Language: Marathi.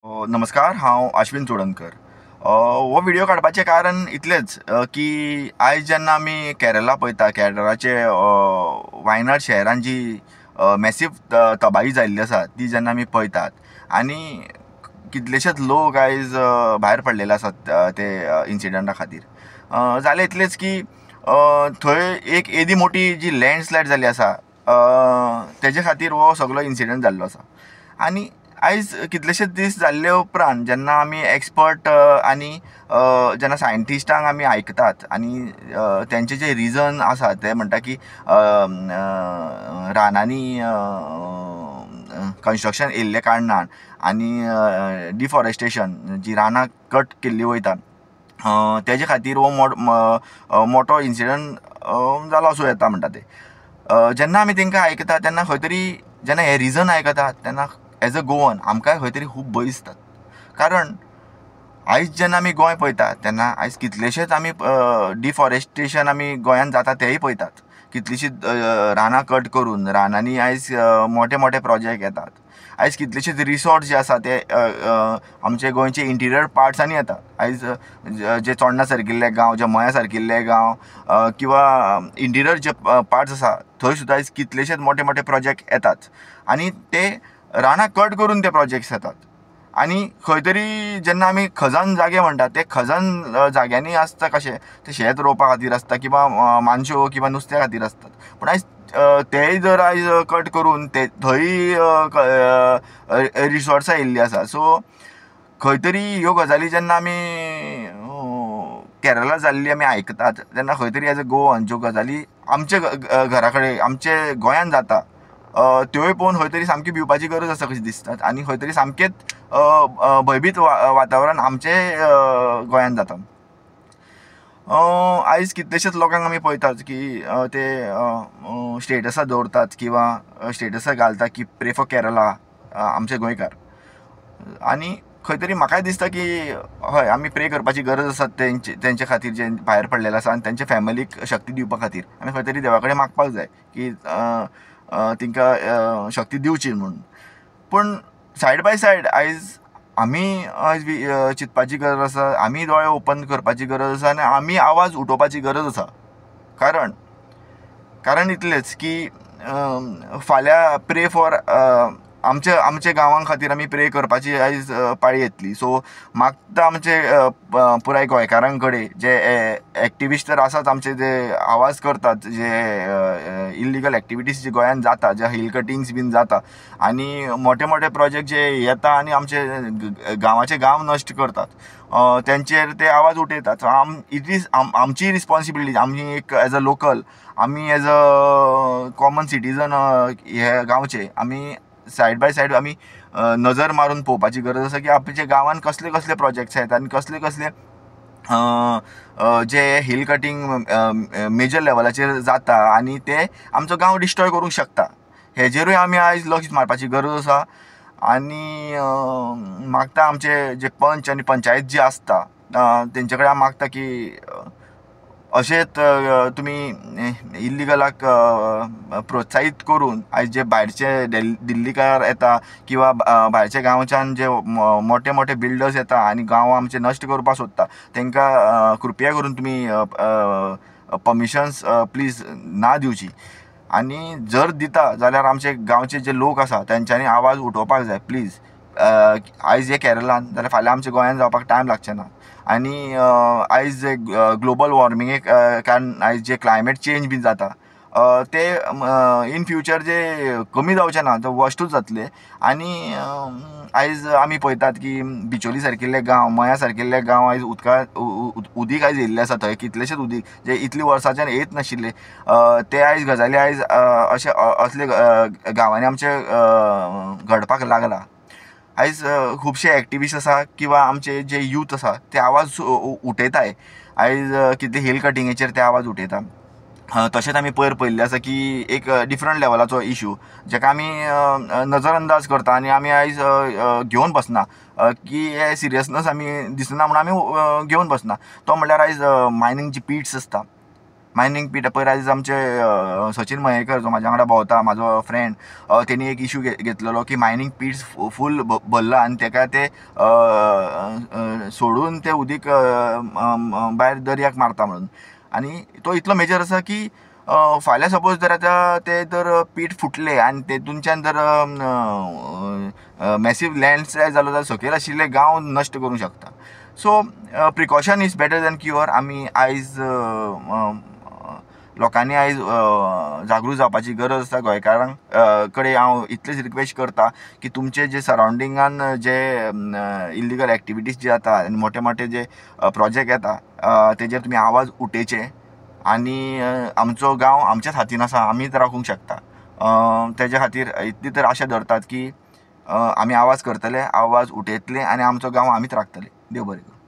नमस्कार, हांव अश्विन चोडणकर. हो व्हिडिओ काडपाचें कारण इतलेंच की आयज जेन्ना आमी केरला पळयता, केरळाचे वायनाड शहरान जी मॅसीव तबाही जाल्ली आसा ती जेन्ना आमी पळयतात आनी कितलेशेच लोक आयज भायर पडलेले आसात ते इन्सिडंटा खातीर. जालें इतलेंच की थंय एक येदी मोठी जी लँडस्लायड जाल्ली आसा तेजे खातीर हो सगळो इन्सिडंट जाल्लो आसा. आनी आयज कितलेशेच दीस जाल्ले उपरांत जेन्ना आमी एक्सपर्ट आनी जेन्ना सायंटिस्टांक आमी आयकतात आनी तेंचे जे रिजन आसा ते म्हणटा की रानांनी कन्स्ट्रक्शन येयल्ले कारणान आनी डिफॉरेस्टेशन जी रानां कट केल्ली वयता तेजे खातीर हो मोठो इन्सिडंट जालो आसूं येता म्हणटा ते. जेन्ना आमी तेंकां आयकता तेन्ना खंय तरी जेन्ना हे रिजन आयकतात तेन्ना एज अ गोवन आमकांय खंय तरी खूब भंय दिसतात. कारण आयज जेन्ना आमी गोंय पळयतात तेन्ना आयज कितलेशेच आमी डिफॉरेस्टेशन आमी गोंयांत जाता तेंय पळयतात. कितलींशींच रानां कट करून रानांनी आयज मोठे मोठे प्रोजेक्ट येतात. आयज कितलेशेच रिसॉर्ट जे आसा ते आमचे गोंयचे इंटिरियर पार्ट्सांनी येतात. आयज जे चोडणा सारकिल्ले गांव, जे मया सारकिल्ले गांव किंवा इंटिरियर जे पार्ट्स आसा थंय सुद्दां आयज कितलेशेच मोठे मोठे प्रोजेक्ट येतात आनी ते रानां कट करून ते प्रोजेक्ट्स येतात. आनी खंय तरी जेन्ना आमी खजान जागे म्हणटात ते खजान जाग्यांनी आसता कशें ते शेत रोवपा खातीर आसता किंवा मानशो किंवा नुस्त्या खातीर आसतात. पूण आयज तेय जर आयज कट करून ते थंय रिसॉर्ट्सां येयल्लीं आसा. सो खंय तरी ह्यो गजाली जेन्ना आमी केरला जाल्ली आमी आयकतात तेन्ना खंय तरी एज अ गोवन ज्यो गजाली आमचे घरा कडेन आमचे गोंयांत जाता त्योय पळोवन खंय तरी सामकी भिवपाची गरज आसा कशी दिसतात आनी खंय तरी सामकेंच भयभीत वातावरण आमचे गोंयांत जाता. आयज कितलेशेच लोकांक आमी पळयतात की ते स्टेटसां दवरतात किंवा स्टेटसां घालतात की प्रे फॉर केरला आमचे गोंयकार. आनी खंय तरी म्हाकाय दिसता की हय आमी प्रे करपाची गरज आसा तेंचे खातीर जे भायर पडलेले आसा आनी तेंच्या फॅमिलीक शक्ती दिवपा खातीर आमी खंय तरी देवा कडेन मागपाक जाय की तांकां शक्ती दिवची म्हणून. पूण सायड बाय सायड आयज आमी आयज चिंतपाची गरज आसा, आमी दोळे ओपन करपाची गरज आसा आनी आमी आवाज उठोवपाची गरज आसा. कारण इतलेंच की फाल्यां प्रे फॉर आमचे गांवां खातीर आमी प्रे करपाची आयज पाळी येतली. सो मागता आमचे पुराय गोंयकारां कडेन जे एक्टिविस्ट तर आसात आमचे जे आवाज करतात जे इल्लिगल एक्टिविटीज जे गोंयांत जाता, जे हिल कटिंग्स बीन जाता आनी मोठे मोठे प्रोजेक्ट जे येता आनी आमचे गांवाचे गांव नश्ट करतात तेंचेर ते आवाज उठयतात. इट इज आमची रिस्पॉन्सिबिलिटी. आमी एक एज अ लोकल आमी एज अ कॉमन सिटीजन हे गांवचे आमी सायड बाय सायड आमी नजर मारून पळोवपाची गरज आसा की आमच्या गांवांत कसले कसले प्रोजेक्ट्स आहेत आनी कसले कसले जे हिल कटींग मेजर लेवलाचेर जाता आनी ते आमचो गांव डिस्ट्रॉय करूंक शकता. हेजेरूय आमी आयज लक्ष मारपाची गरज आसा. आनी मागता आमचे जे पंच आनी पंचायत जे आसता तेंचे कडेन हांव मागता की अशेंच तुमी इल्लिगलाक प्रोत्साहीत करून आयज जे भायरचे दिल्लीकार येता किंवा भायरच्या गांवच्यान जे मोठे मोठे बिल्डर्स येता आनी गांव आमचे नश्ट करपाक सोदता तांकां कृपया करून तुमी परमिशन्स प्लीज ना दिवची. आनी जर दिता जाल्यार आमचे गांवचे जे लोक आसा तेंच्यांनी आवाज उठोवपाक जाय प्लीज. आयज हे केरळान जाल्यार फाल्यां आमच्या गोंयांत जावपाक टायम लागचे ना. आनी आयज जे ग्लोबल वॉर्मिंगेक कारण आयज जे क्लायमेट चेंज बी जाता ते इन फ्युचर जे कमी जावचे ना ते वर्स्टूच जातले. आनी आयज आमी पळयतात की बिचोली सारकिल्ले गांव, मया सारकिल्ले गांव आयज उदीक आयज येयल्लें आसा. थंय कितलेशेच उदीक जे इतलीं वर्सांच्यान येयत नाशिल्ले ते आयज गजाली आयज अशे असले गांवांनी आमचे घडपाक लागला. आयज खुबशे एक्टिविस्ट आसा किंवा आमचे जे यूथ आसा ते आवाज उठयताय. आयज कितले हिल कटिंगेचेर ते आवाज उठयता. तशेंच आमी पयल्लें आसा की एक डिफरंट लेवलाचो इशू जाका आमी नजर अंदाज करता आनी आमी आयज घेवन बसना की हे सिरियसनस आमी दिसना म्हणून आमी घेवन बसना. तो म्हणल्यार आयज मायनींग जी पीट्स आसता मायनींग पीट पयर आयज आमचे सचिन मयेकर जो म्हाज्या वांगडा भोंवता, म्हाजो फ्रेंड, तेणी एक इशू घेतलेलो की मायनींग पीट्स फूल भरला आनी ताका ते सोडून ते उदीक भायर दर्याक मारता म्हणून. आनी तो इतलो मेजर आसा की फाल्यां सपोज जर आतां ते जर पीठ फुटले आनी तेतूनच्यान जर मॅसीव लँडस्लायड जालो जाल्यार सकयल आशिल्ले गांव नश्ट करूंक शकता. So precaution is better than cure. आमी आयज लोकांनी आयज जागृत जावपाची गरज आसा. गोंयकारांक कडेन हांव इतलेच रिक्वेस्ट करता की तुमचे जे सरावंडिंगान जे इल्लिगल एक्टिविटीज जे जाता आनी मोठे मोठे जे प्रोजेक्ट येता तेजेर तुमी आवाज उठयचे. आनी आमचो गांव आमच्याच हातीन आसा, आमीच राखूंक शकता. तेज्या खातीर इतली तर आशा धरतात की आमी आवाज करतले, आवाज उठयतले आनी आमचो गांव आमीच राखतले. देव बरें करूं.